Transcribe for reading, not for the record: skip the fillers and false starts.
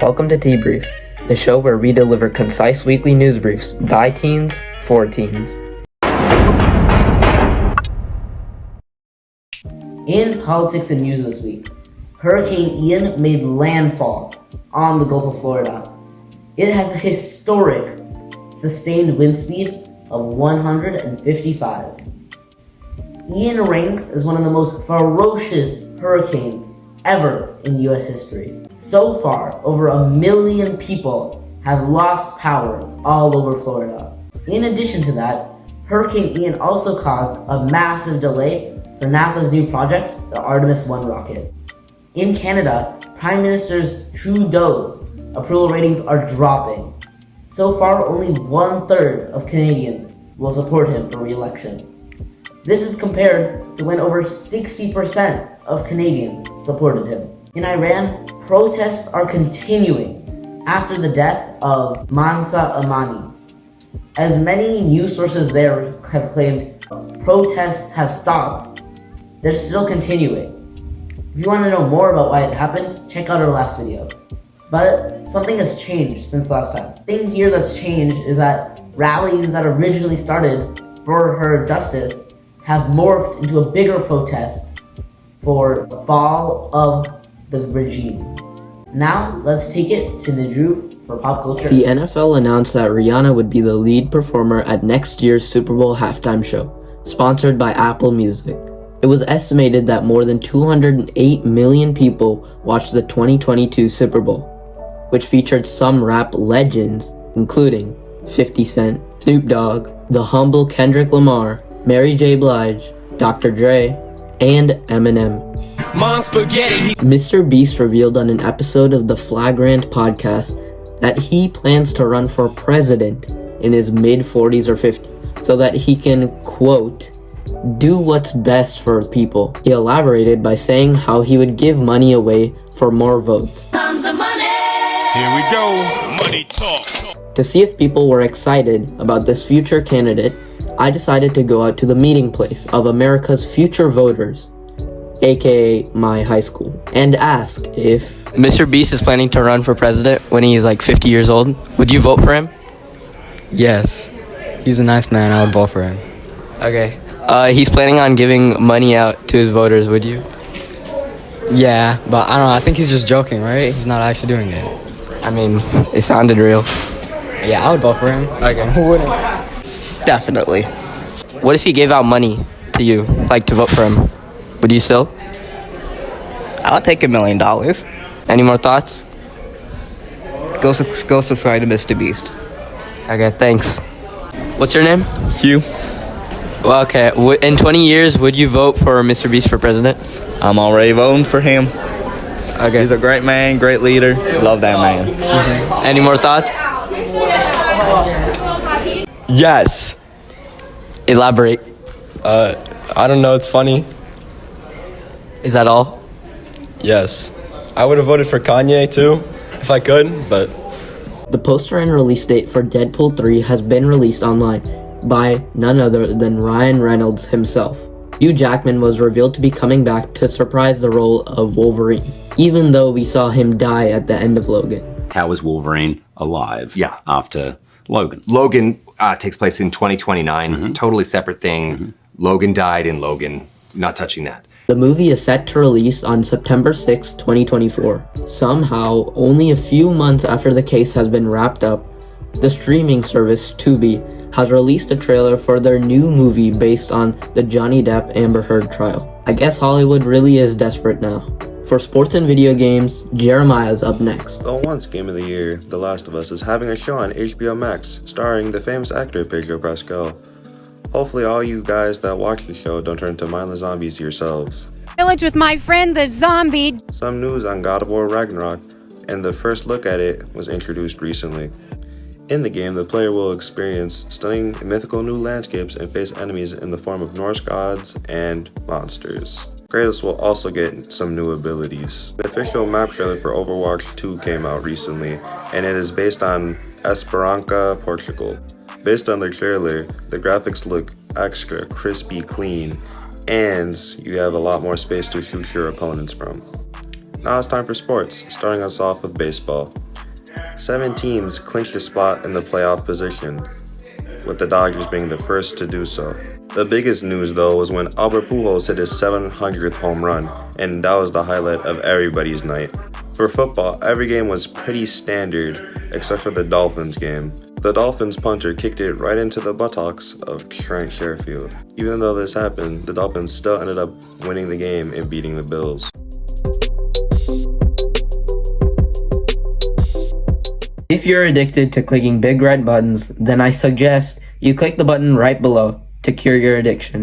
Welcome to TBrief, the show where we deliver concise weekly news briefs by teens for teens. In politics and news this week, Hurricane Ian made landfall on the Gulf of Florida. It has a historic sustained wind speed of 155. Ian ranks as one of the most ferocious hurricanes ever in U.S. history. So far, over 1 million people have lost power all over Florida. In addition to that, Hurricane Ian also caused a massive delay for NASA's new project, the Artemis 1 rocket. In Canada, Prime Minister Trudeau's approval ratings are dropping. So far, only 1/3 of Canadians will support him for re-election. This is compared to when over 60% of Canadians supported him. In Iran, protests are continuing after the death of Mahsa Amini. As many news sources there have claimed protests have stopped, they're still continuing. If you want to know more about why it happened, check out our last video. But something has changed since last time. The thing here that's changed is that rallies that originally started for her justice have morphed into a bigger protest for the fall of the regime. Now, let's take it to Deadpool for pop culture. The NFL announced that Rihanna would be the lead performer at next year's Super Bowl halftime show, sponsored by Apple Music. It was estimated that more than 208 million people watched the 2022 Super Bowl, which featured some rap legends, including 50 Cent, Snoop Dogg, the humble Kendrick Lamar, Mary J. Blige, Dr. Dre, and Eminem. Mom spaghetti. Mr. Beast revealed on an episode of the Flagrant podcast that he plans to run for president in his mid-40s or 50s so that he can, quote, do what's best for people. He elaborated by saying how he would give money away for more votes. Comes the money. Here we go. Money talk. To see if people were excited about this future candidate, I decided to go out to the meeting place of America's future voters, aka my high school, and ask if Mr. Beast is planning to run for president when he's like 50 years old. Would you vote for him? Yes. He's a nice man. I would vote for him. Okay. He's planning on giving money out to his voters. Would you? Yeah, but I don't know. I think he's just joking, right? He's not actually doing it. I mean, it sounded real. Yeah, I would vote for him. Okay. Who wouldn't? Definitely. What if he gave out money to you, like to vote for him? Would you still? I'll take $1 million. Any more thoughts? Go subscribe to Mr. Beast. Okay, thanks. What's your name? Hugh. Well, okay. In 20 years, would you vote for Mr. Beast for president? I'm already voting for him. Okay. He's a great man, great leader. Love that man. Mm-hmm. Any more thoughts? Yes. Elaborate. I don't know, it's funny. Is that all? Yes. I would have voted for Kanye too, if I could, but... the poster and release date for Deadpool 3 has been released online by none other than Ryan Reynolds himself. Hugh Jackman was revealed to be coming back to surprise the role of Wolverine, even though we saw him die at the end of Logan. How is Wolverine alive? Yeah. After Logan? Logan takes place in 2029, totally separate thing. Logan died in Logan, not touching that. The movie is set to release on September 6, 2024. Somehow, only a few months after the case has been wrapped up, the streaming service Tubi has released a trailer for their new movie based on the Johnny Depp Amber Heard trial. I guess Hollywood really is desperate now. For sports and video games, Jeremiah's up next. The once game of the year, The Last of Us, is having a show on HBO Max, starring the famous actor Pedro Pascal. Hopefully all you guys that watch the show don't turn into mindless zombies yourselves. Village with my friend the zombie. Some news on God of War Ragnarok, and the first look at it was introduced recently. In the game, the player will experience stunning mythical new landscapes and face enemies in the form of Norse gods and monsters. Kratos will also get some new abilities. The official map trailer for Overwatch 2 came out recently, and it is based on Esperança, Portugal. Based on the trailer, the graphics look extra crispy clean, and you have a lot more space to shoot your opponents from. Now it's time for sports, starting us off with baseball. 7 teams clinched a spot in the playoff position, with the Dodgers being the first to do so. The biggest news though was when Albert Pujols hit his 700th home run, and that was the highlight of everybody's night. For football, every game was pretty standard except for the Dolphins game. The Dolphins punter kicked it right into the buttocks of Trent Sherfield. Even though this happened, the Dolphins still ended up winning the game and beating the Bills. If you're addicted to clicking big red buttons, then I suggest you click the button right below to cure your addiction.